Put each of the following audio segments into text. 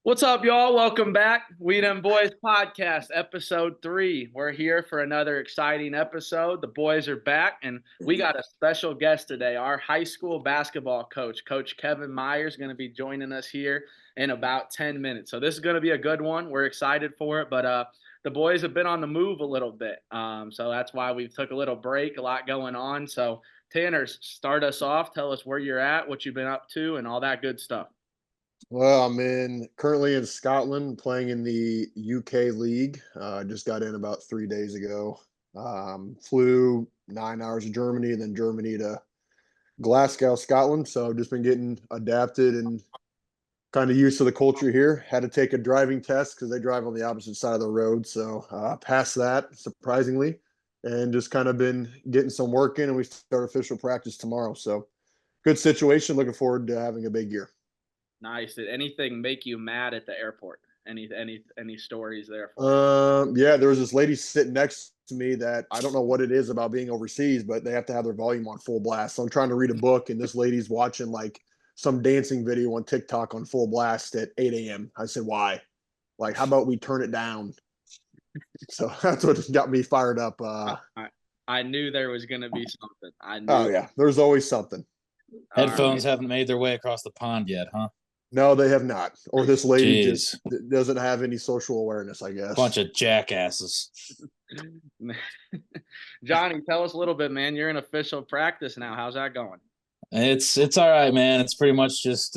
What's up, y'all? Welcome back. We Them Boys Podcast, episode 3. We're here for another exciting episode. The boys are back, and we got a special guest today. Our high school basketball coach, Coach Kevin Meyer, is going to be joining us here in about 10 minutes. So this is going to be a good one. We're excited for it, but the boys have been on the move a little bit. So that's why we took a little break, a lot going on. So Tanner, start us off. Tell us where you're at, what you've been up to, and all that good stuff. Well, currently in Scotland playing in the UK League. Just got in about 3 days ago. Flew 9 hours to Germany, then Germany to Glasgow, Scotland. So I've just been getting adapted and kind of used to the culture here. Had to take a driving test because they drive on the opposite side of the road. So passed that surprisingly, and just kind of been getting some work in. And we start official practice tomorrow. So good situation. Looking forward to having a big year. Nice. Did anything make you mad at the airport? Any stories there? Yeah, there was this lady sitting next to me that I don't know what it is about being overseas, but they have to have their volume on full blast. So I'm trying to read a book, and this lady's watching like some dancing video on TikTok on full blast at 8 a.m. I said, "Why? Like, how about we turn it down?" So that's what got me fired up. I knew there was going to be something. I knew. Oh yeah, there's always something. Headphones haven't made their way across the pond yet, huh? No, they have not. Or this lady Jeez. just doesn't have any social awareness, I guess. Bunch of jackasses. Johnny, tell us a little bit, man. You're in official practice now. How's that going? It's all right, man. It's pretty much just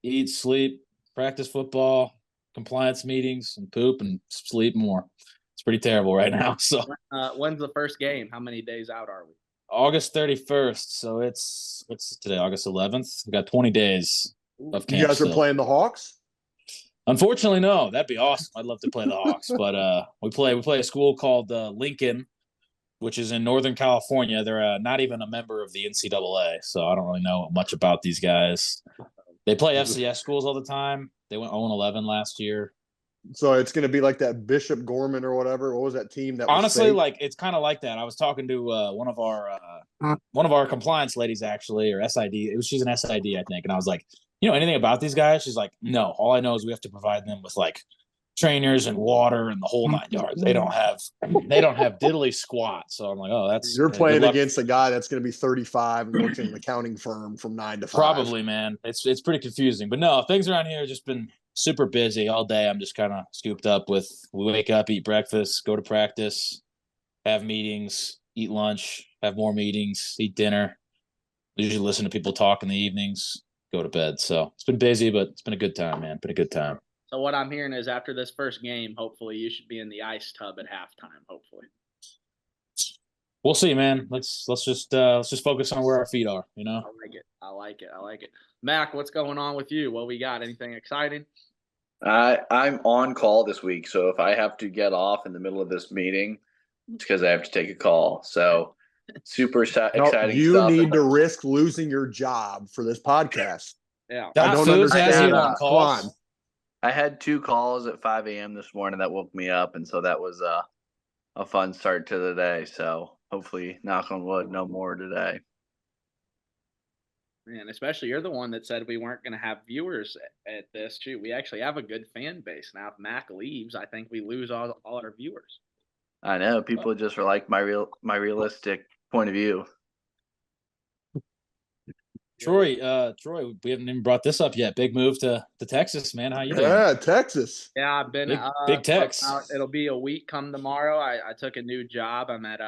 eat, sleep, practice football, compliance meetings, and poop and sleep more. It's pretty terrible right now. So when's the first game? How many days out are we? August 31st. So what's today? August 11th. We got 20 days of camp. You guys still. are playing the Hawks? Unfortunately, no. That'd be awesome. I'd love to play the Hawks, but we play a school called Lincoln, which is in Northern California. They're not even a member of the NCAA, so I don't really know much about these guys. They play FCS schools all the time. They went 0-11 last year. So it's going to be like that Bishop Gorman or whatever. What was that team? That honestly, like it's kind of like that. I was talking to one of our compliance ladies actually, or SID. She's an SID, I think, and I was like, anything about these guys? She's like, no. All I know is we have to provide them with like trainers and water and the whole 9 yards. They don't have diddly squat. So I'm like, oh, that's you're playing against a guy that's going to be 35 and working in an accounting firm from 9 to 5. Probably, man. It's pretty confusing, but no, things around here have just been super busy all day. I'm just kind of scooped up with. We wake up, eat breakfast, go to practice, have meetings, eat lunch, have more meetings, eat dinner. Usually listen to people talk in the evenings, go to bed. So it's been busy, but it's been a good time, man. Been a good time. So what I'm hearing is after this first game, hopefully you should be in the ice tub at halftime. Hopefully, we'll see, man. Let's just focus on where our feet are. I like it. Mac, what's going on with you? What we got? Anything exciting? I'm on call this week, so if I have to get off in the middle of this meeting, it's because I have to take a call. So super exciting. You stuff. need to risk losing your job for this podcast. Yeah, I don't understand. On calls. Come on. I had 2 calls at 5 a.m. this morning that woke me up, and so that was a fun start to the day. So hopefully, knock on wood, no more today. Man, especially you're the one that said we weren't going to have viewers at this. Shoot, we actually have a good fan base now. If Mac leaves, I think we lose all our viewers. I know people just are like my realistic point of view. Troy, we haven't even brought this up yet. Big move to Texas, man. How you doing? Yeah, Texas. Yeah, I've been big Tex. It'll be a week come tomorrow. I took a new job. I'm at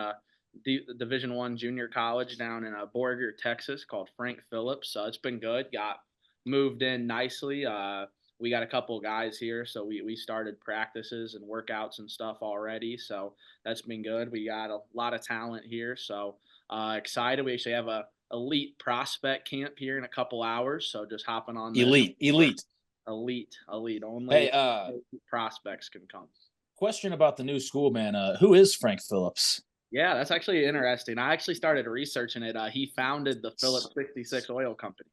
Division I junior college down in Borger, Texas, called Frank Phillips. So it's been good. Got moved in nicely. We got a couple of guys here, so we started practices and workouts and stuff already. So that's been good. We got a lot of talent here, so excited. We actually have a elite prospect camp here in a couple hours. So just hopping on. Elite. Only prospects can come. Question about the new school, man. Who is Frank Phillips? Yeah, that's actually interesting. I actually started researching it. He founded the Phillips 66 Oil Company.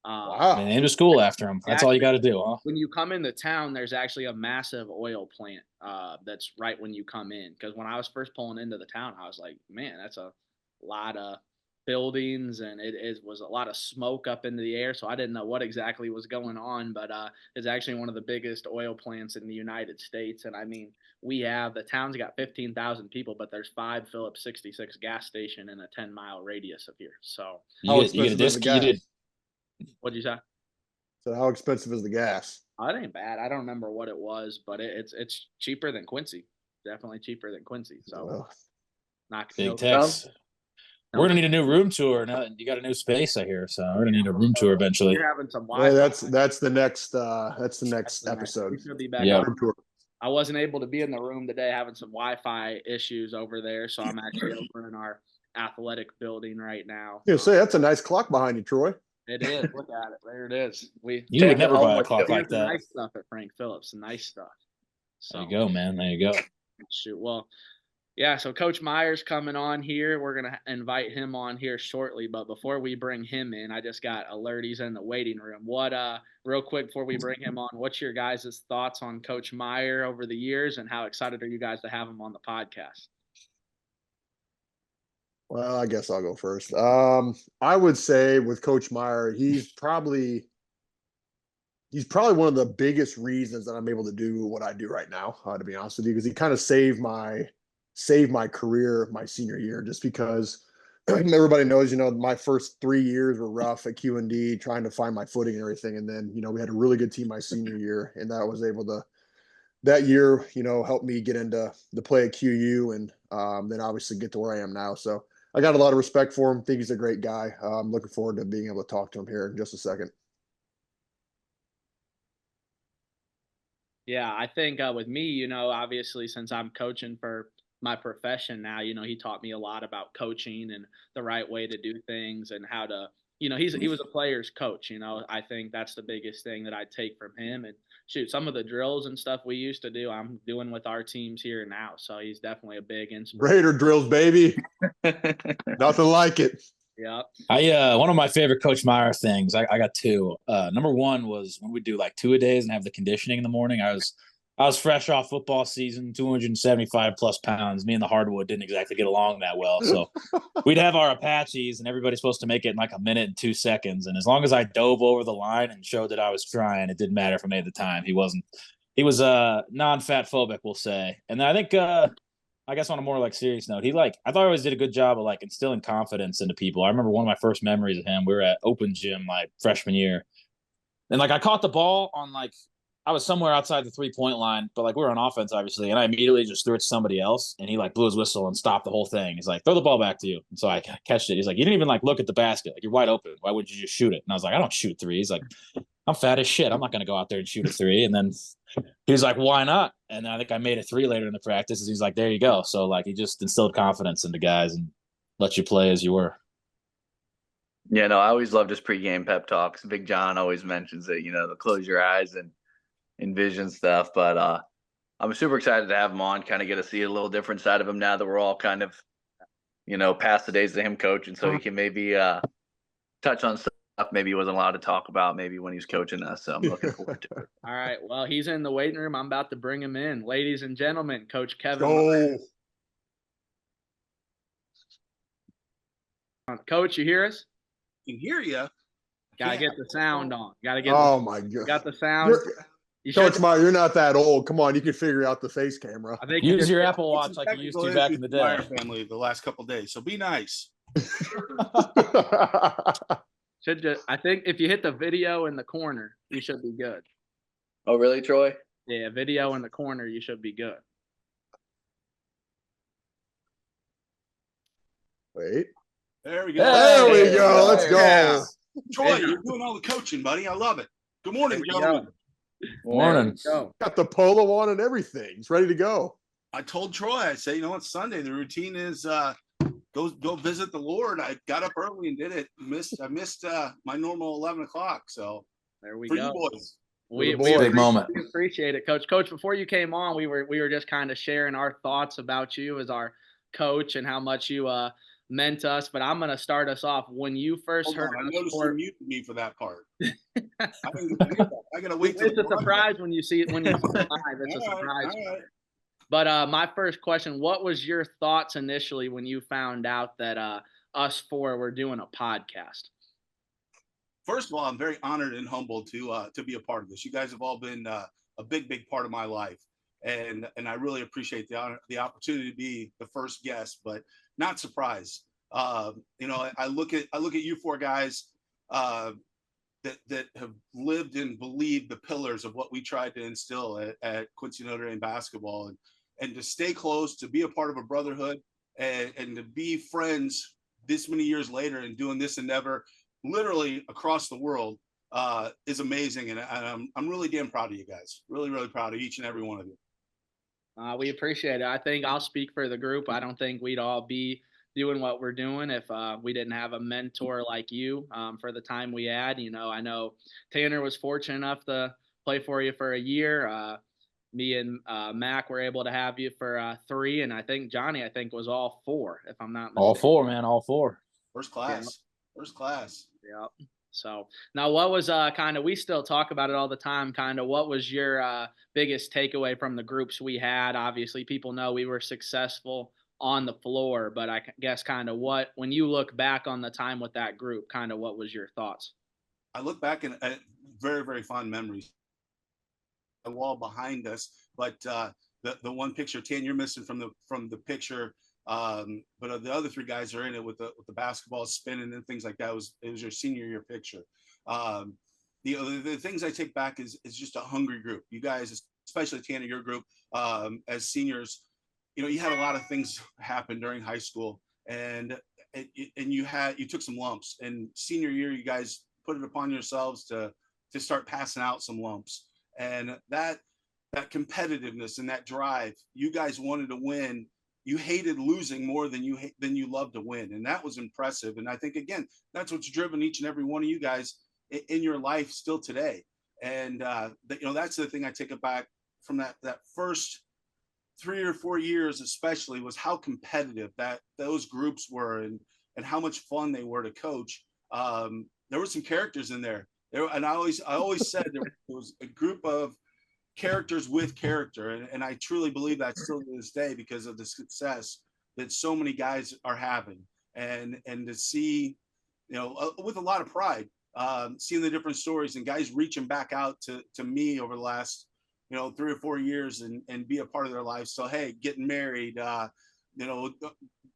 Wow. They named a school after him. That's all you got to do, huh? When you come into town, there's actually a massive oil plant that's right when you come in. Because when I was first pulling into the town, I was like, man, that's a lot of buildings, and it was a lot of smoke up into the air. So I didn't know what exactly was going on, but it's actually one of the biggest oil plants in the United States. And I mean, the town's got 15,000 people, but there's 5 Phillips 66 gas station in a 10-mile radius of here. So How You get a expensive is the gas? disc. what'd you say? So how expensive is the gas? Oh, it ain't bad. I don't remember what it was, but it's cheaper than Quincy. Definitely cheaper than Quincy. So Well, not Big no, Tex. We're gonna need a new room tour. Now you got a new space, I hear. So we're gonna need a room tour eventually. You're having some well, Wi-Fi. that's the next We episode. should be back Yeah. up. Room tour. I wasn't able to be in the room today, having some Wi-Fi issues over there, so I'm actually over in our athletic building right now. Yeah, say that's a nice clock behind you, Troy. It is. Look at it. There it is. You would Take it never home buy a with clock you. like Here's the that. nice stuff at Frank Phillips. Nice stuff. So There you go, man. There you go. shoot. Well, yeah. So Coach Meyer's coming on here. We're gonna invite him on here shortly. But before we bring him in, I just got alerties in the waiting room. What? Real quick before we bring him on, what's your guys' thoughts on Coach Meyer over the years, and how excited are you guys to have him on the podcast? Well, I guess I'll go first. I would say with Coach Meyer, he's probably one of the biggest reasons that I'm able to do what I do right now, to be honest with you, because he kind of saved my career my senior year, just because everybody knows, my first 3 years were rough at QND, trying to find my footing and everything. And then, we had a really good team my senior year, and that year, helped me get into the play at QU, and then obviously get to where I am now. So I got a lot of respect for him. Think he's a great guy. I'm looking forward to being able to talk to him here in just a second. Yeah, I think with me, obviously since I'm coaching for my profession now, he taught me a lot about coaching and the right way to do things and how to, he was a player's coach. I think that's the biggest thing that I take from him. And shoot, some of the drills and stuff we used to do, I'm doing with our teams here now. So he's definitely a big inspiration. Raider drills, baby. Nothing like it. Yeah. One of my favorite Coach Meyer things, I got two. Number one was when we do like 2-a-days and have the conditioning in the morning. I was fresh off football season, 275 plus pounds. Me and the hardwood didn't exactly get along that well. So we'd have our Apaches, and everybody's supposed to make it in like 1 minute and 2 seconds. And as long as I dove over the line and showed that I was trying, it didn't matter if I made the time. He was non-fat phobic, we'll say. And then I think I guess on a more like serious note, I thought I always did a good job of like instilling confidence into people. I remember one of my first memories of him, we were at open gym like freshman year. And like I caught the ball on I was somewhere outside the 3-point line, but like we were on offense, obviously. And I immediately just threw it to somebody else, and he like blew his whistle and stopped the whole thing. He's like, throw the ball back to you. And so I catched it. He's like, you didn't even like look at the basket. Like, you're wide open. Why would you just shoot it? And I was like, I don't shoot threes. Like, I'm fat as shit. I'm not going to go out there and shoot a three. And then he was like, why not? And then I think I made a 3 later in the practice. He's like, there you go. So like he just instilled confidence into guys and let you play as you were. Yeah, no, I always loved his pregame pep talks. Big John always mentions it, the close your eyes and envision stuff. But I'm super excited to have him on, kind of get to see a little different side of him now that we're all kind of, past the days of him coaching. So he can maybe touch on stuff maybe he wasn't allowed to talk about maybe when he was coaching us. So I'm looking forward to it. All right. Well, he's in the waiting room. I'm about to bring him in. Ladies and gentlemen, Coach Kevin Oh, Meyer. Coach, you hear us? Can hear you. Gotta get the sound on. Gotta get. my God. Got the sound. Coach Meyer, you're not that old. Come on, you can figure out the face camera. I think Use your Apple Watch like you used to back in the day. Meyer family the last couple of days, so be nice. I think if you hit the video in the corner, you should be good. Oh, really, Troy? Yeah, video in the corner, you should be good. Wait. There we go. There we go. Let's go. Yeah. Troy, you're doing all the coaching, buddy. I love it. Good morning, gentlemen. Morning. Go. Got the polo on and everything. He's ready to go. I told Troy, I said, it's Sunday. The routine is go visit the Lord. I got up early and did it. I missed my normal 11 o'clock. So There we for go. you boys. We Big moment. We appreciate it, Coach. Coach, before you came on, we were just kind of sharing our thoughts about you as our coach and how much you meant to us. But I'm gonna start us off. When you first Hold heard, on, I noticed you muted me for that part. I gotta wait. It's a surprise when you see it when you see it live. It's a surprise. All right. But my first question: what was your thoughts initially when you found out that us four were doing a podcast? First of all, I'm very honored and humbled to be a part of this. You guys have all been a big part of my life, and I really appreciate the opportunity to be the first guest, but not surprised. You know, I look at you four guys that have lived and believed the pillars of what we tried to instill at Quincy Notre basketball, and to stay close, to be a part of a brotherhood, and to be friends this many years later and doing this endeavor literally across the world is amazing. And I'm really damn proud of you guys. Really proud of each and every one of you. We appreciate it. I think I'll speak for the group. I don't think we'd all be doing what we're doing if we didn't have a mentor like you for the time we had. You know, I know Tanner was fortunate enough to play for you for a year. Me and Mac were able to have you for 3, and I think Johnny, was all 4, if I'm not mistaken. All 4, man, all 4. First class. Yeah. So now, what was kind of, we still talk about it all the time, kind of what was your biggest takeaway from the groups we had? Obviously, people know we were successful on the floor, but I guess kind of when you look back on the time with that group, kind of what was your thoughts? I look back at very fond memories. The wall behind us, but the one picture, Tan, you're missing from the picture. But the other 3 guys are in it with the basketball spinning and things like that. It was your senior year picture. The things I take back is just a hungry group. You guys, especially Tanner, your group, as seniors, you know, you had a lot of things happen during high school, and you took some lumps. And senior year, you guys put it upon yourselves to start passing out some lumps, and that competitiveness and that drive, you guys wanted to win. You hated losing more than you loved to win, and that was impressive. And I think, again, that's what's driven each and every one of you guys in your life still today. And you know, that's the thing I take it back from that first 3 or 4 years, especially, was how competitive those groups were, and how much fun they were to coach. There were some characters in there, and I always said there was a group of characters with character, and I truly believe that still to this day, because of the success that so many guys are having, and to see, you know, with a lot of pride, seeing the different stories and guys reaching back out to me over the last, you know, 3 or 4 years, and be a part of their lives. So, hey, getting married, you know,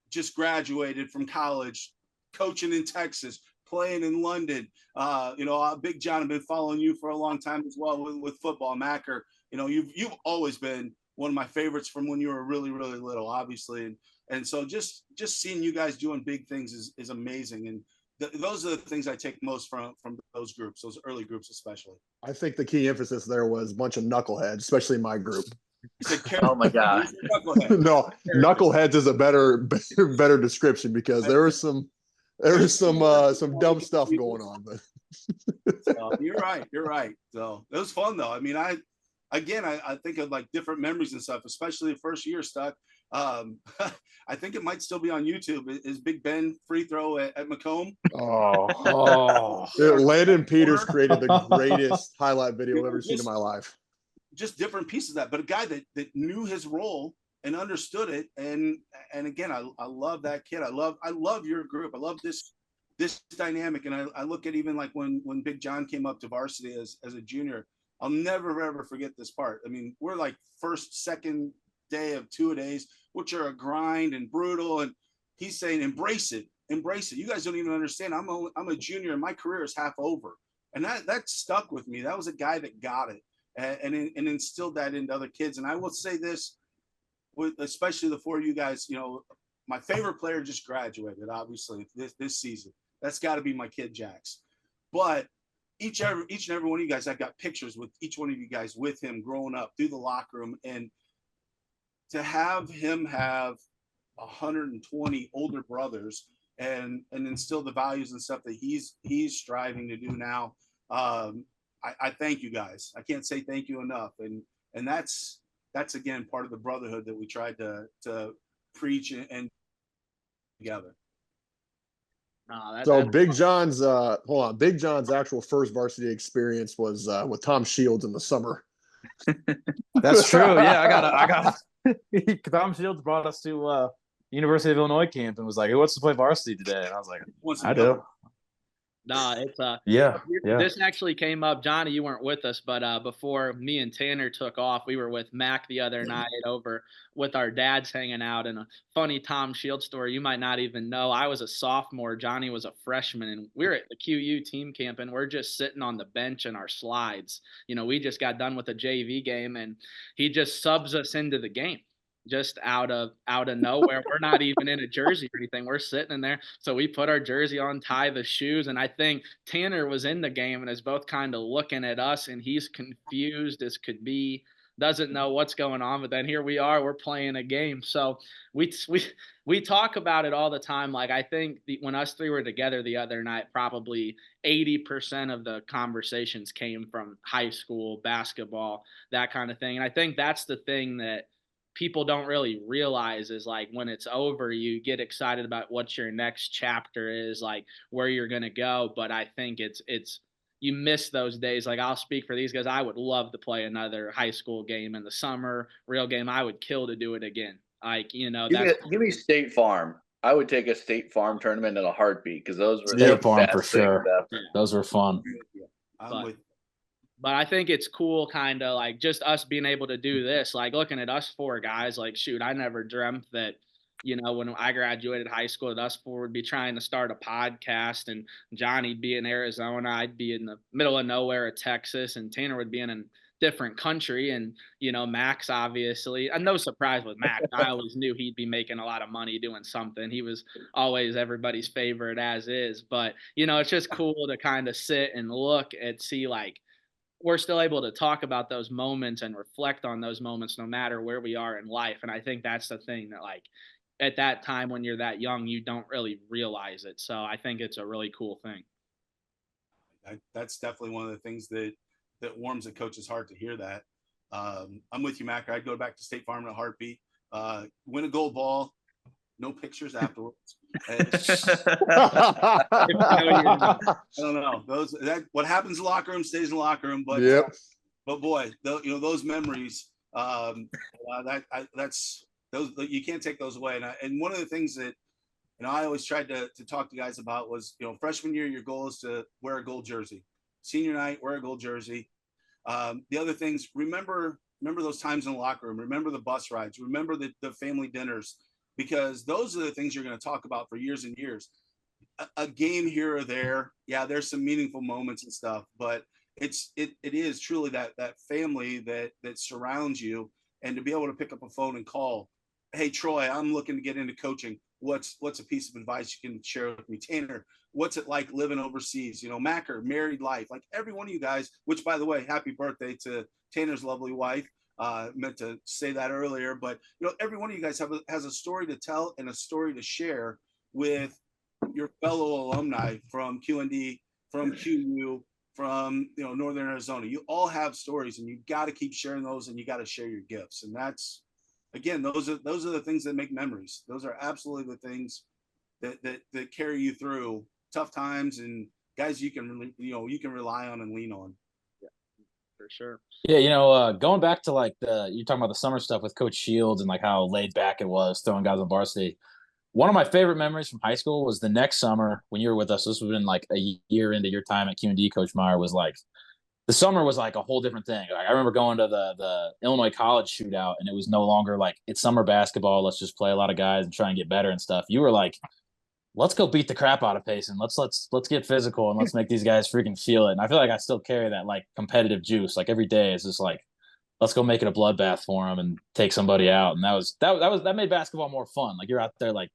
just graduated from college, coaching in Texas, playing in London. You know, Big John, I've been following you for a long time as well with football. Macker, you know, you've always been one of my favorites from when you were really little, obviously. And so just seeing you guys doing big things is amazing. And those are the things I take most from those groups, those early groups especially. I think the key emphasis there was a bunch of knuckleheads, especially my group. Oh my God. No, knuckleheads is a better description, because there was some dumb stuff going on. But You're right. So it was fun though. I mean, I think of like different memories and stuff, especially the first year stuck. I think it might still be on YouTube. Is Big Ben free throw at Macomb? Landon Peters created the greatest highlight video I've ever seen in my life. Just different pieces of that, but a guy that knew his role and understood it. And again, I love that kid. I love your group. I love this dynamic. And I look at even like when Big John came up to varsity as a junior, I'll never ever forget this part. I mean, we're like second day of 2-a-days, which are a grind and brutal. And he's saying, embrace it. You guys don't even understand. I'm a junior and my career is half over. And that stuck with me. That was a guy that got it and instilled that into other kids. And I will say this, with especially the 4 of you guys, you know, my favorite player just graduated, obviously, this season. That's got to be my kid, Jax. But each and every one of you guys, I've got pictures with each one of you guys with him growing up through the locker room. And to have him have 120 older brothers and instill the values and stuff that he's striving to do now, I thank you guys. I can't say thank you enough. And that's again part of the brotherhood that we tried to preach and together. Big John's Big John's actual first varsity experience was with Tom Shields in the summer. That's true. Yeah, I got Tom Shields brought us to University of Illinois camp and was like, "Who wants to play varsity today?" And I was like, "I do." No, it's Yeah. This actually came up, Johnny. You weren't with us, but before me and Tanner took off, we were with Mac the other night over with our dads hanging out. And a funny Tom Shield story you might not even know. I was a sophomore, Johnny was a freshman, and we were at the QU team camp, and we're just sitting on the bench in our slides. We just got done with a JV game, and he just subs us into the game. Just out of nowhere. We're not even in a jersey or anything. We're sitting in there. So we put our jersey on, tie the shoes, and I think Tanner was in the game and is both kind of looking at us, and he's confused as could be, doesn't know what's going on. But then here we are, we're playing a game. So we talk about it all the time. Like, I think when us three were together the other night, probably 80% of the conversations came from high school basketball, that kind of thing. And I think that's the thing that people don't really realize is, like, when it's over, you get excited about what your next chapter is, like where you're going to go. But I think it's you miss those days. Like, I'll speak for these guys. I would love to play another high school game in the summer, real game. I would kill to do it again. Like, Give me State Farm. I would take a State Farm tournament in a heartbeat, because those were State the Farm best for sure. things ever. Those were fun. But I think it's cool, kind of like just us being able to do this, like looking at us four guys, like, shoot, I never dreamt that, when I graduated high school, that us four would be trying to start a podcast, and Johnny'd be in Arizona, I'd be in the middle of nowhere of Texas, and Tanner would be in a different country. And, Max, obviously, and no surprise with Max, I always knew he'd be making a lot of money doing something. He was always everybody's favorite as is. But, it's just cool to kind of sit and look and see, like, we're still able to talk about those moments and reflect on those moments no matter where we are in life. And I think that's the thing that, like, at that time when you're that young, you don't really realize it. So I think it's a really cool thing. That's definitely one of the things that warms a coach's heart to hear that. I'm with you, Mac. I'd go back to State Farm in a heartbeat. Win a gold ball. No pictures afterwards. I don't know. What happens in the locker room stays in the locker room. But yep. But boy, those memories. That's those, you can't take those away. And one of the things that I always tried to talk to guys about was, freshman year, your goal is to wear a gold jersey. Senior night, wear a gold jersey. The other things, remember those times in the locker room. Remember the bus rides. Remember the family dinners. Because those are the things you're going to talk about for years and years. A game here or there, yeah, there's some meaningful moments and stuff, but it is truly that family that surrounds you. And to be able to pick up a phone and call, hey, Troy, I'm looking to get into coaching. What's a piece of advice you can share with me? Tanner, what's it like living overseas? Macker, married life. Like, every one of you guys, which, by the way, happy birthday to Tanner's lovely wife. Meant to say that earlier, but every one of you guys has a story to tell and a story to share with your fellow alumni from QND, from QU, from Northern Arizona. You all have stories, and you got to keep sharing those, and you got to share your gifts. And that's, again, those are the things that make memories. Those are absolutely the things that carry you through tough times, and guys you can rely on and lean on. For sure. Yeah, going back to, like, you're talking about the summer stuff with Coach Shields and, like, how laid back it was throwing guys on varsity. One of my favorite memories from high school was the next summer when you were with us. This would have been like a year into your time at QND. Coach Meyer was like, the summer was like a whole different thing. Like, I remember going to the Illinois college shootout, and it was no longer like, it's summer basketball, let's just play a lot of guys and try and get better and stuff. You were like, let's go beat the crap out of Payson. Let's get physical, and let's make these guys freaking feel it. And I feel like I still carry that, like, competitive juice. Like, every day it's just like, let's go make it a bloodbath for them and take somebody out. And that made basketball more fun. Like, you're out there like,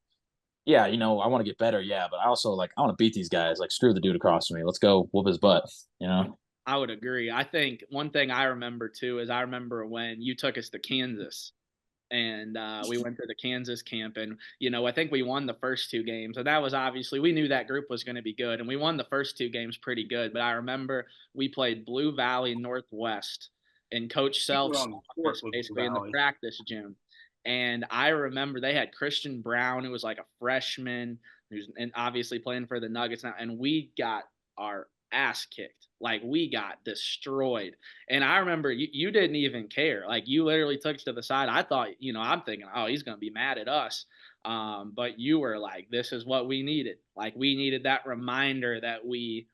yeah, I want to get better. Yeah. But I also, like, I want to beat these guys. Like, screw the dude across from me. Let's go whoop his butt. I would agree. I think one thing I remember too is I remember when you took us to Kansas. And we went to the Kansas camp, and, I think we won the first two games. And that was obviously, we knew that group was going to be good, and we won the first two games pretty good. But I remember we played Blue Valley Northwest, and Coach Self's office, basically in the practice gym. And I remember they had Christian Brown, who was like a freshman, and obviously playing for the Nuggets now. And we got our ass kicked. Like, we got destroyed. And I remember you didn't even care. Like, you literally took it to the side. I thought, I'm thinking, oh, he's going to be mad at us. But you were like, this is what we needed. Like, we needed that reminder that we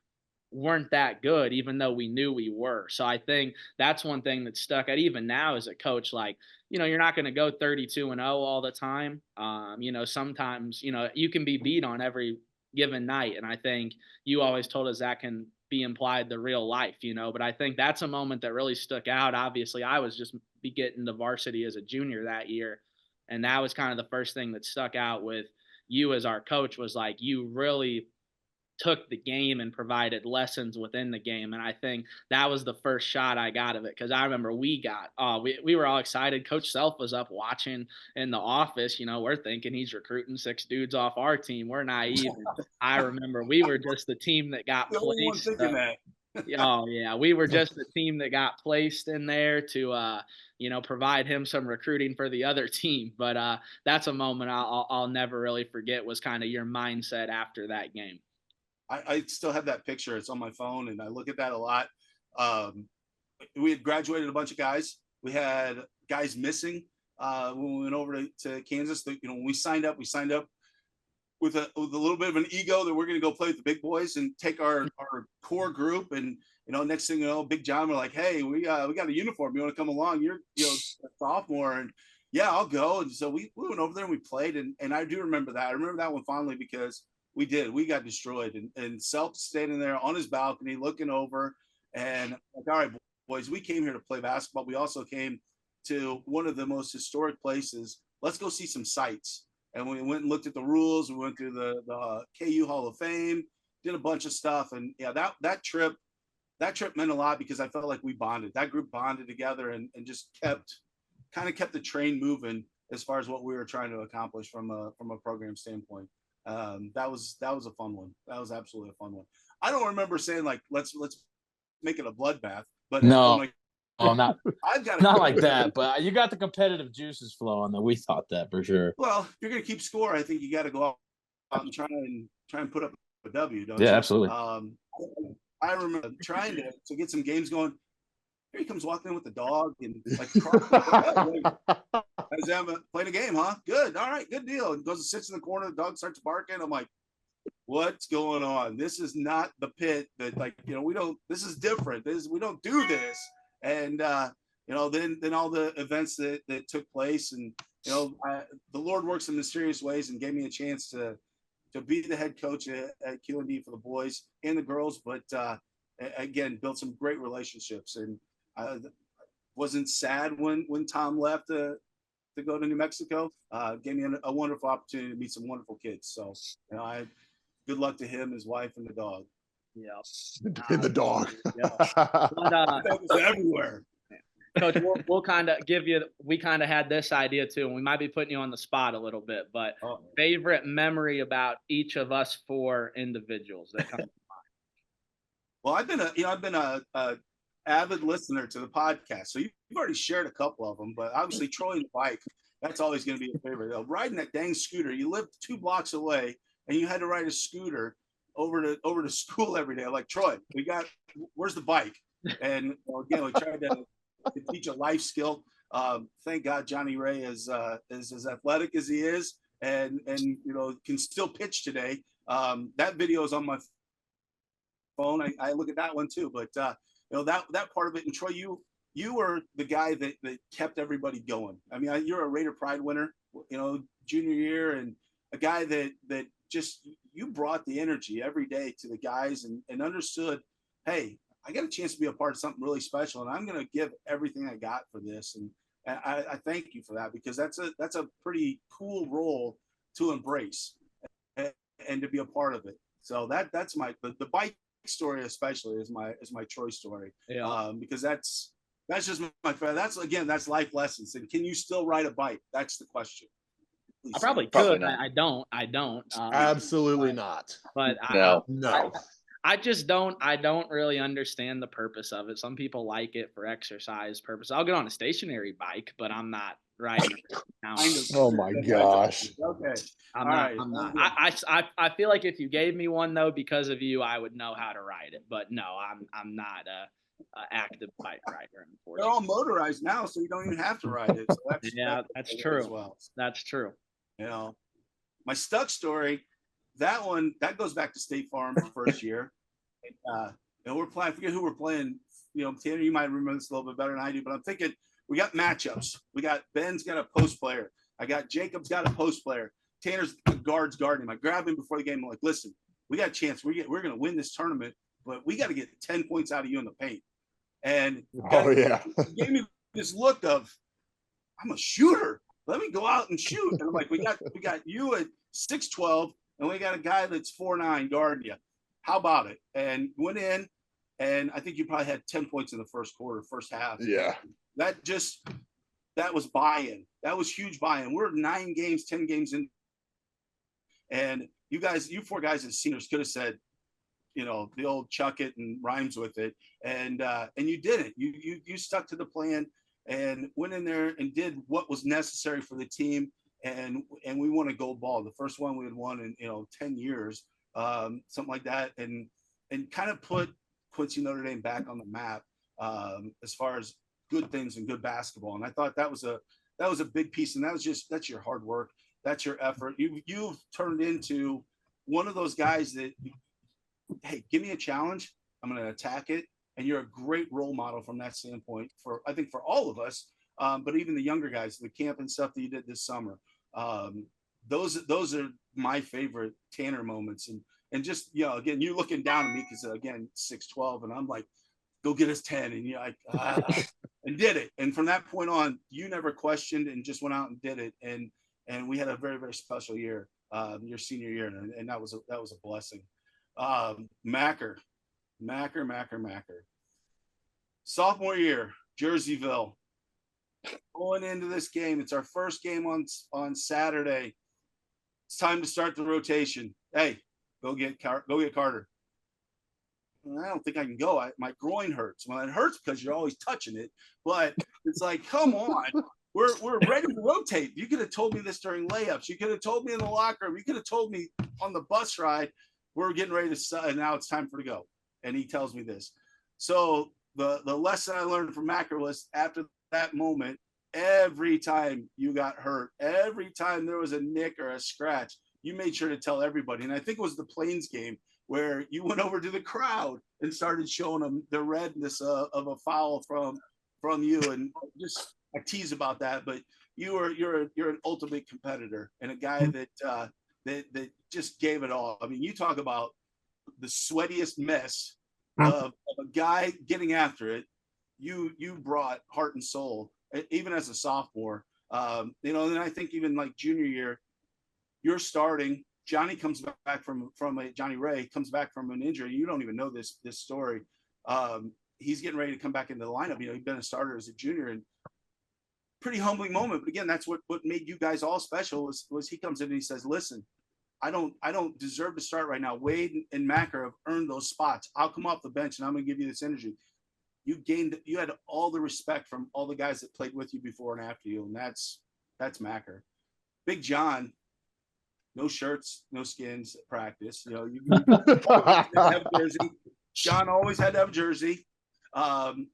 weren't that good, even though we knew we were. So I think that's one thing that stuck out even now as a coach. Like, you're not going to go 32-0 all the time. Sometimes, you can be beat on every given night. And I think you always told us that can be implied the real life, but I think that's a moment that really stuck out. Obviously, I was just getting to varsity as a junior that year. And that was kind of the first thing that stuck out with you as our coach, was like, you really took the game and provided lessons within the game. And I think that was the first shot I got of it. Cause I remember we were all excited. Coach Self was up watching in the office. We're thinking he's recruiting 6 dudes off our team. We're naive. And I remember we were just the team that got The only one placed. thinking that. Oh yeah. We were just the team that got placed in there to, provide him some recruiting for the other team. But that's a moment I'll never really forget, was kind of your mindset after that game. I still have that picture. It's on my phone, and I look at that a lot. We had graduated a bunch of guys. We had guys missing when we went over to Kansas. When we signed up with a little bit of an ego that we're going to go play with the big boys and take our core group. And next thing you know, Big John, we're like, hey, we got a uniform. You want to come along? You're a sophomore, and yeah, I'll go. And so we went over there and we played, and I do remember that. I remember that one fondly because we got destroyed, and Self standing there on his balcony looking over, and like, all right, boys, we came here to play basketball. We also came to one of the most historic places. Let's go see some sights. And we went and looked at the rules. We went through the KU Hall of Fame, did a bunch of stuff. And yeah, that trip meant a lot because I felt like we bonded. That group bonded together and just kept the train moving as far as what we were trying to accomplish from a program standpoint. That was a fun one. That was absolutely a fun one. I don't remember saying like, let's make it a bloodbath, but no, like, not I've got not like that. But you got the competitive juices flowing. That we thought that for sure. Well, if you're gonna keep score, I think you got to go out and try and put up a W, don't you? Yeah, absolutely. I remember trying to get some games going. Here he comes walking in with the dog and like as I'm playing a game, huh? Good, all right, good deal. And goes and sits in the corner. The dog starts barking. I'm like, what's going on? This is not the pit that we don't. This is different. We don't do this. And then all the events that took place, and the Lord works in mysterious ways and gave me a chance to be the head coach at QND for the boys and the girls. But again, built some great relationships, and I wasn't sad when Tom left to go to New Mexico. Gave me a wonderful opportunity to meet some wonderful kids. So good luck to him, his wife, and the dog. Yeah, and the dog. Yeah. But, that was everywhere. Coach, we'll kind of give you. We kind of had this idea too, and we might be putting you on the spot a little bit. But favorite memory about each of us 4 individuals that come to mind. Well, I've been a avid listener to the podcast, so you've already shared a couple of them. But obviously, Troy and the bike, that's always going to be a favorite. Riding that dang scooter, you lived 2 blocks away, and you had to ride a scooter over to school every day. I'm like, Troy, where's the bike? And again, we tried to teach a life skill. Thank God Johnny Ray is as athletic as he is, and can still pitch today. That video is on my phone. I look at that one too. But that part of it. And Troy, you were the guy that kept everybody going. I mean, you're a Raider Pride winner, junior year, and a guy that just, you brought the energy every day to the guys and understood, hey, I got a chance to be a part of something really special, and I'm going to give everything I got for this. And I thank you for that, because that's a pretty cool role to embrace and to be a part of it. So that's the bike story especially is my Troy story. Yeah. Because that's just that's life lessons. And can you still ride a bike? That's the question. I probably could. I don't. Absolutely not. But no. I just don't. I don't really understand the purpose of it. Some people like it for exercise purpose. I'll get on a stationary bike, but I'm not right now. Oh my gosh. Okay. I'm All not. right. I'm not. I feel like if you gave me one though, because of you, I would know how to ride it. But no, I'm not a active bike rider. They're all Unfortunately. motorized now, so you don't even have to ride it. So That's good true. as well. That's true. You know, my Stuck story, that goes back to State Farm first year. And we're playing. I forget who we're playing. You know, Tanner, you might remember this a little bit better than I do. But I'm thinking we got matchups. We got Ben's got a post player. I got Jacob's got a post player. Tanner's the guard's guarding him. I grab him before the game. I'm like, listen, we got a chance. We're going to win this tournament, but we got to get 10 points out of you in the paint. And he gave me this look of, I'm a shooter. Let me go out and shoot. And I'm like, we got you at 6'12", and we got a guy that's 4'9" guarding you. How about it? And went in, and I think you probably had 10 points in the first quarter, first half. Yeah. That was buy-in. That was huge buy-in. We're 9 games, 10 games in. And you 4 guys as seniors could have said, you know, the old chuck it and rhymes with it. And you didn't. You stuck to the plan and went in there and did what was necessary for the team. And we won a gold ball. The first one we had won in 10 years, something like that. And kind of put Quincy Notre Dame back on the map as far as good things and good basketball. And I thought that was a big piece. And that's your hard work. That's your effort. You've turned into one of those guys that, hey, give me a challenge. I'm going to attack it. And you're a great role model from that standpoint I think for all of us, but even the younger guys, the camp and stuff that you did this summer. Those are my favorite Tanner moments. And just, again, you looking down at me because, again, 6'12", and I'm like, go get us 10. And you're like, and did it. And from that point on, you never questioned and just went out and did it. And we had a very, very special year, your senior year. And that was a blessing. Macker. Sophomore year, Jerseyville. Going into this game, it's our first game on Saturday. It's time to start the rotation. Hey, go get Carter. I don't think I can go. My groin hurts. Well, it hurts because you're always touching it. But it's like, come on. We're ready to rotate. You could have told me this during layups. You could have told me in the locker room. You could have told me on the bus ride. We're getting ready to, and now it's time for to go. And he tells me this. So the lesson I learned from Macker was after that moment, every time you got hurt, every time there was a nick or a scratch, you made sure to tell everybody. And I think it was the Plains game where you went over to the crowd and started showing them the redness of a foul from you. And just I tease about that, but you're an ultimate competitor and a guy that just gave it all. I mean, you talk about the sweatiest mess of a guy getting after it. You brought heart and soul, even as a sophomore. And I think even like junior year, you're starting. Johnny comes back from Johnny Ray comes back from an injury. You don't even know this story. He's getting ready to come back into the lineup. He's been a starter as a junior, and pretty humbling moment. But again, that's what made you guys all special was he comes in and he says, listen, I don't deserve to start right now. Wade and Macker have earned those spots. I'll come off the bench and I'm going to give you this energy. You had all the respect from all the guys that played with you before and after you. And that's Macker. Big John, no shirts, no skins at practice. You have a jersey. John always had to have a jersey. Some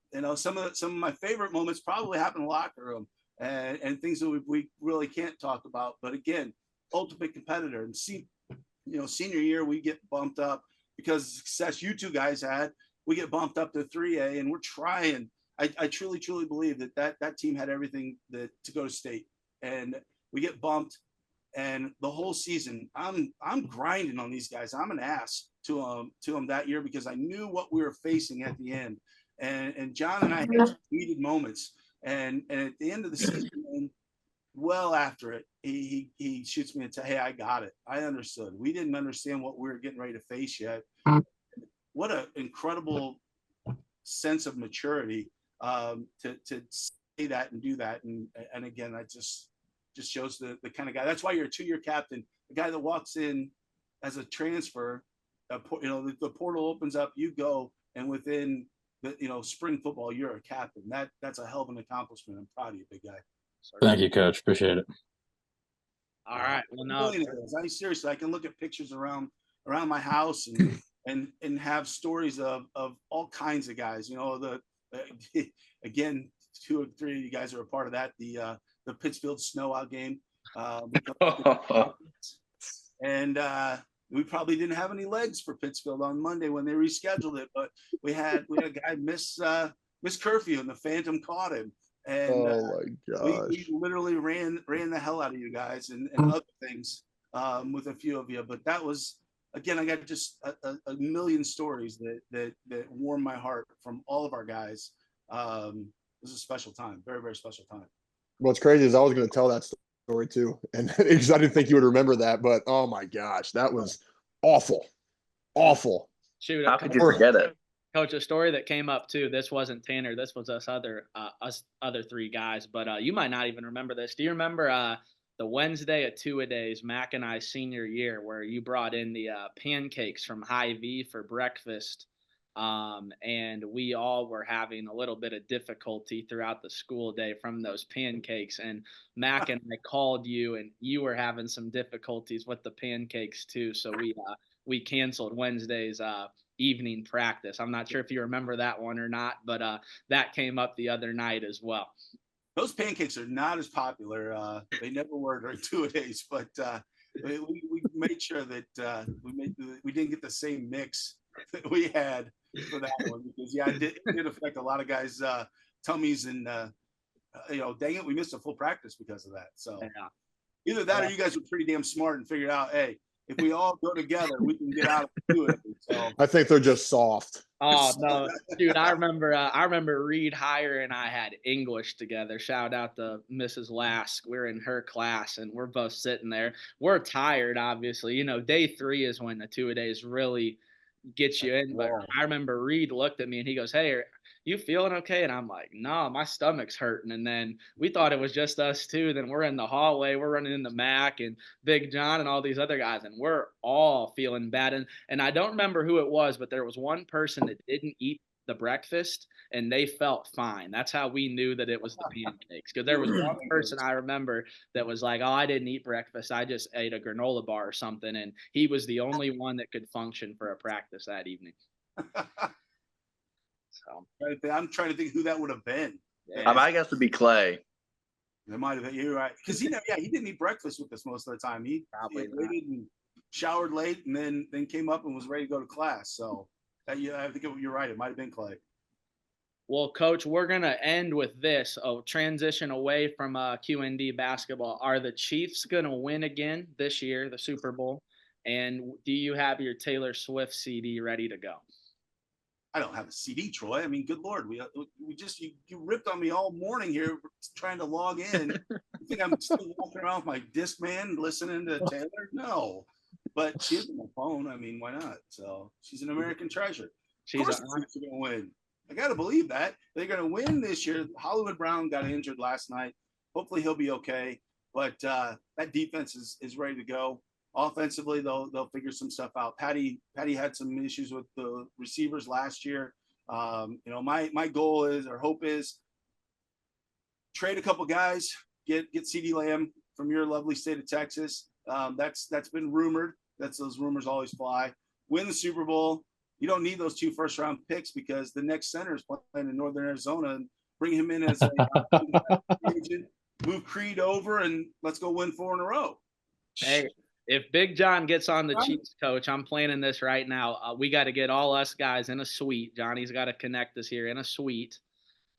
of my favorite moments probably happened in the locker room and things that we really can't talk about. But again, ultimate competitor. And senior year, we get bumped up because of the success you two guys had. We get bumped up to 3A, and we're trying. I truly, truly believe that team had everything to go to state. And we get bumped. And the whole season, I'm grinding on these guys. I'm an ass to them that year because I knew what we were facing at the end. And John and I had some heated moments. And at the end of the season, well after it, he shoots me and says, hey, I got it. I understood. We didn't understand what we were getting ready to face yet. What an incredible sense of maturity to say that and do that. And again, that just shows the kind of guy. That's why you're a 2-year captain. The guy that walks in as a transfer, the portal opens up, you go, and within the spring football, you're a captain. That's a hell of an accomplishment. I'm proud of you, big guy. Thank you, Coach. Appreciate it. All right. Well, no. I mean, seriously, I can look at pictures around my house and have stories of all kinds of guys. You know, again, 2 or 3 of you guys are a part of that. The Pittsfield snow out game. And we probably didn't have any legs for Pittsfield on Monday when they rescheduled it, but we had a guy miss curfew and the Phantom caught him. And oh my gosh, we literally ran the hell out of you guys and other things with a few of you. But that was, again, I got just a million stories that warm my heart from all of our guys. It was a special time, very, very special time. What's crazy is I was going to tell that story too, and because I didn't think you would remember that, but oh my gosh, that was awful. Shoot, how could you forget it? Coach, a story that came up too. This wasn't Tanner. This was us other 3 guys. But you might not even remember this. Do you remember the Wednesday at 2-a-days, Mac and I's senior year, where you brought in the pancakes from Hy-Vee for breakfast? And we all were having a little bit of difficulty throughout the school day from those pancakes. And Mac and I called you, and you were having some difficulties with the pancakes too. So we canceled Wednesday's evening practice. I'm not sure if you remember that one or not, but that came up the other night as well. Those pancakes are not as popular. They never were during 2-a-days, but we made sure that we didn't get the same mix that we had for that one, because it did affect a lot of guys' tummies, and dang it, we missed a full practice because of that. So either that or you guys were pretty damn smart and figured out, hey, if we all go together, we can get out of it. So I think they're just soft. Oh no, dude! I remember Reed Heyer and I had English together. Shout out to Mrs. Lask. We're in her class and we're both sitting there. We're tired, obviously. You know, day 3 is when the 2-a-days really gets you in. But I remember Reed looked at me and he goes, "Hey, are you feeling okay?" And I'm like, "No, my stomach's hurting." And then we thought it was just us two. Then we're in the hallway, we're running into Mac and Big John and all these other guys, and we're all feeling bad. And I don't remember who it was, but there was one person that didn't eat the breakfast and they felt fine. That's how we knew that it was the pancakes. Because there was one person I remember that was like, "Oh, I didn't eat breakfast. I just ate a granola bar or something." And he was the only one that could function for a practice that evening. So I'm trying to think who that would have been. I guess it would be Clay. It might have been. You're right, because he didn't eat breakfast with us most of the time. He waited and showered late, and then came up and was ready to go to class. So I think you're right. It might have been Clay. Well, Coach, we're gonna end with this. Transition away from QND basketball. Are the Chiefs gonna win again this year, the Super Bowl? And do you have your Taylor Swift CD ready to go? I don't have a CD, Troy. I mean, good Lord, we just you ripped on me all morning here trying to log in. You think I'm still walking around with my Discman listening to Taylor? No, but she has my phone. I mean, why not? So she's an American treasure. Of course, the Chiefs are going to win. I got to believe that they're going to win this year. Hollywood Brown got injured last night. Hopefully, he'll be okay. But that defense is ready to go. Offensively, they'll figure some stuff out. Patty had some issues with the receivers last year. My goal is, or hope is, trade a couple guys, get CeeDee Lamb from your lovely state of Texas. That's been rumored. Those rumors always fly. Win the Super Bowl. You don't need those 2 first-round picks because the next center is playing in Northern Arizona, and bring him in as a agent. Move Creed over, and let's go win 4 in a row. Hey. If Big John gets on the Chiefs, Coach, I'm planning this right now. We got to get all us guys in a suite. Johnny's got to connect us here in a suite.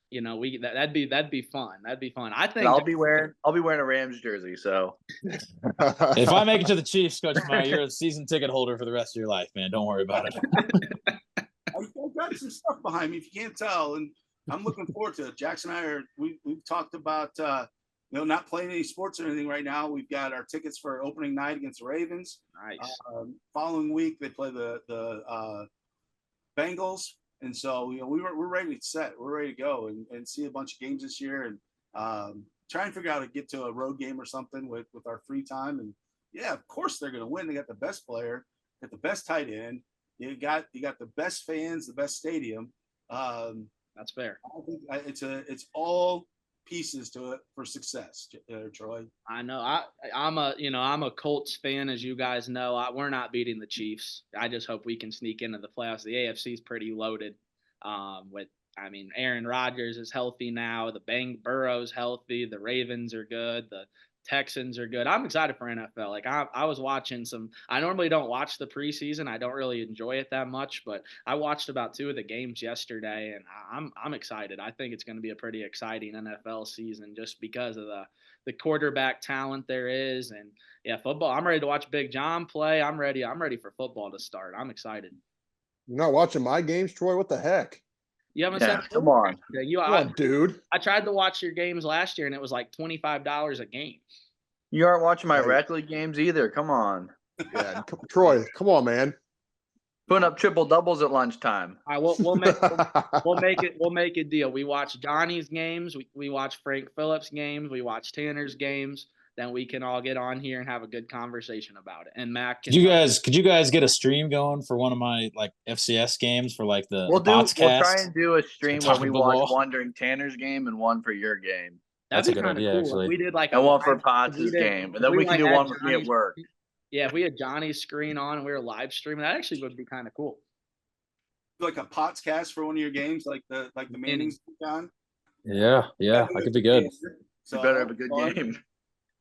You know, that'd be fun. That'd be fun. I think I'll be wearing a Rams jersey. So if I make it to the Chiefs, Coach Meyer, you're a season ticket holder for the rest of your life, man. Don't worry about it. I've got some stuff behind me if you can't tell, and I'm looking forward to it. Jackson and I we've talked about not playing any sports or anything right now. We've got our tickets for opening night against the Ravens. Nice. Following week they play the Bengals, and so we're ready to set. We're ready to go and see a bunch of games this year, and try and figure out how to get to a road game or something with our free time. And of course they're going to win. They got the best player, got the best tight end. You got the best fans, the best stadium. That's fair. I think it's all pieces to it for success, Troy. I know. I'm a Colts fan, as you guys know. We're not beating the Chiefs. I just hope we can sneak into the playoffs. The AFC is pretty loaded. Aaron Rodgers is healthy now. The Burrow's healthy. The Ravens are good. The Texans are good. I'm excited for NFL. Like I was watching some. I normally don't watch the preseason. I don't really enjoy it that much, but I watched about 2 of the games yesterday, and I'm excited. I think it's going to be a pretty exciting NFL season just because of the quarterback talent there is, and yeah, football. I'm ready to watch Big John play. I'm ready for football to start. I'm excited. You're not watching my games, Troy? What the heck? You haven't Yeah, said come on. Come on, dude. I tried to watch your games last year, and it was like $25 a game. You aren't watching my rec league games either. Come on. Yeah, Troy, come on, man. Putting up triple doubles at lunchtime. All right, we'll make a deal. We watch Johnny's games. We watch Frank Phillips' games. We watch Tanner's games. Then we can all get on here and have a good conversation about it. And Mac, could you guys get a stream going for one of my like FCS games for like the We'll try and do a stream where we watch football. one during Tanner's game and one for your game. That's a good idea, cool. actually. We did like and one for Potts' game, and then we can do one with me at work. Yeah, if we had Johnny's screen on and we were live streaming, that actually would be kind of cool. Like a Potts cast for one of your games, like the Mannings, John. Yeah, that could be good. So, you better have a good game.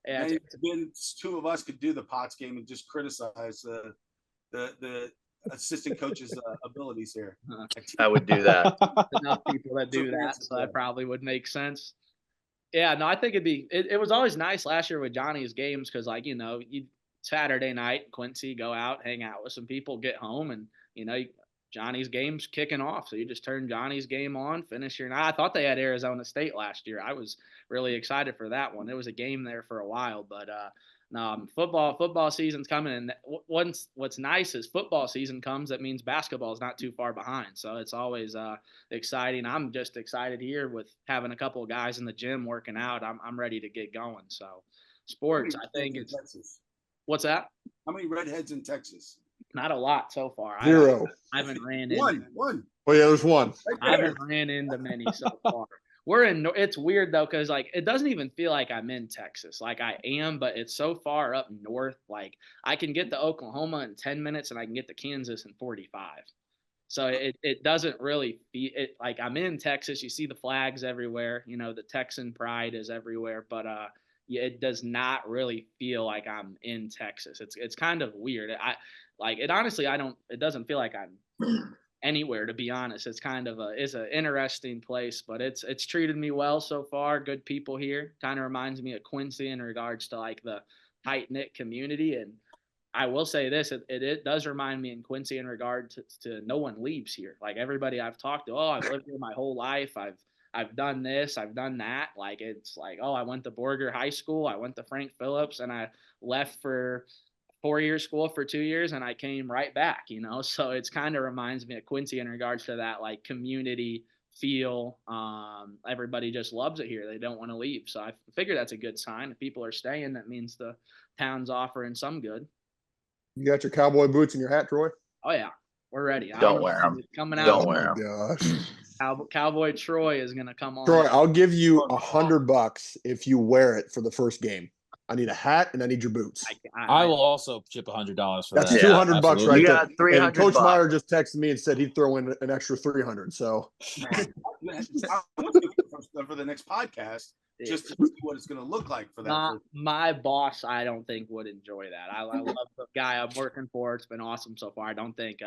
Yeah, then 2 of us could do the Potts game and just criticize the assistant coach's abilities here. I would do that. Enough people that do that, so that probably would make sense. Yeah, no, I think it was always nice last year with Johnny's games because, like, Saturday night, Quincy, go out, hang out with some people, get home, and, Johnny's game's kicking off. So you just turn Johnny's game on, finish your night. I thought they had Arizona State last year. I was really excited for that one. There was a game there for a while, but no, football season's coming. And what's nice is football season comes, that means basketball is not too far behind. So it's always exciting. I'm just excited here with having a couple of guys in the gym working out. I'm ready to get going. So sports, I think it's Texas. What's that? How many redheads in Texas? Not a lot so far. 0. I haven't ran into one. Oh yeah, there's one. I haven't ran into many so far. It's weird though, because like it doesn't even feel like I'm in Texas. Like I am, but it's so far up north. Like I can get to Oklahoma in 10 minutes and I can get to Kansas in 45. So it doesn't really feel it like I'm in Texas. You see the flags everywhere. The Texan pride is everywhere, but it does not really feel like I'm in Texas. It's kind of weird. It doesn't feel like I'm anywhere, to be honest. It's kind of it's an interesting place, but it's treated me well so far. Good people here. Kind of reminds me of Quincy in regards to like the tight-knit community. And I will say this, it does remind me in Quincy in regard to no one leaves here. Like everybody I've talked to, I've lived here my whole life. I've done this, I've done that. Like, it's like, I went to Borger High School, I went to Frank Phillips, and I left for 4-year school for 2 years, and I came right back, So it's kind of reminds me of Quincy in regards to that, like, community feel. Everybody just loves it here. They don't want to leave. So I figure that's a good sign. If people are staying, that means the town's offering some good. You got your cowboy boots and your hat, Troy? Oh, yeah. We're ready. Don't wear them. Coming out. Don't wear them. Gosh. Cowboy Troy is going to come on. Troy, I'll give you $100 if you wear it for the first game. I need a hat and I need your boots. I will also chip $100 for That's that. $200 absolutely. right You there. got 300 And Coach bucks. Meyer just texted me and said he'd throw in an extra 300. So for the next podcast, just to see what it's going to look like for that. My boss, I don't think would enjoy that. I love the guy I'm working for. It's been awesome so far. I don't think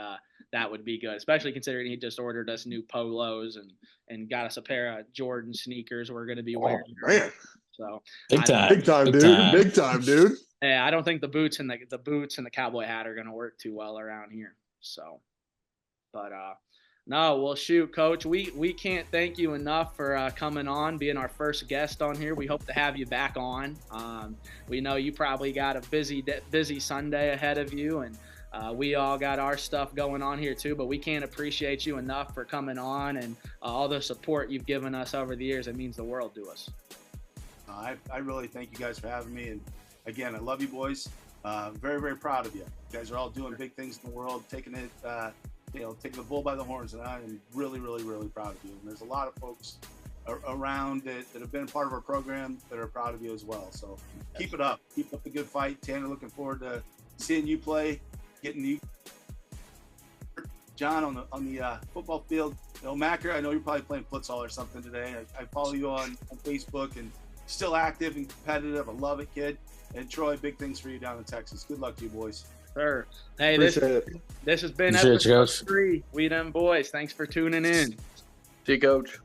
that would be good, especially considering he just ordered us new polos and got us a pair of Jordan sneakers we're going to be wearing. Oh, man. So Big time, dude. Big time, dude. Yeah, I don't think the boots and the cowboy hat are going to work too well around here. So, but no, well, shoot, Coach, we can't thank you enough for coming on, being our first guest on here. We hope to have you back on. We know you probably got a busy Sunday ahead of you, and we all got our stuff going on here too, but we can't appreciate you enough for coming on and all the support you've given us over the years. It means the world to us. I really thank you guys for having me. And again, I love you boys. Very, very proud of you. You guys are all doing big things in the world, taking the bull by the horns. And I am really, really, really proud of you. And there's a lot of folks around that have been a part of our program that are proud of you as well. So keep it up. Keep up the good fight. Tanner, looking forward to seeing you play, getting you, John, on the football field. Macker, I know you're probably playing futsal or something today. I follow you on Facebook and still active and competitive. I love it, kid. And Troy, big things for you down in Texas. Good luck to you, boys. Sir. Hey, this has been Appreciate you, episode Coach. 3. We them boys. Thanks for tuning in. See you, Coach.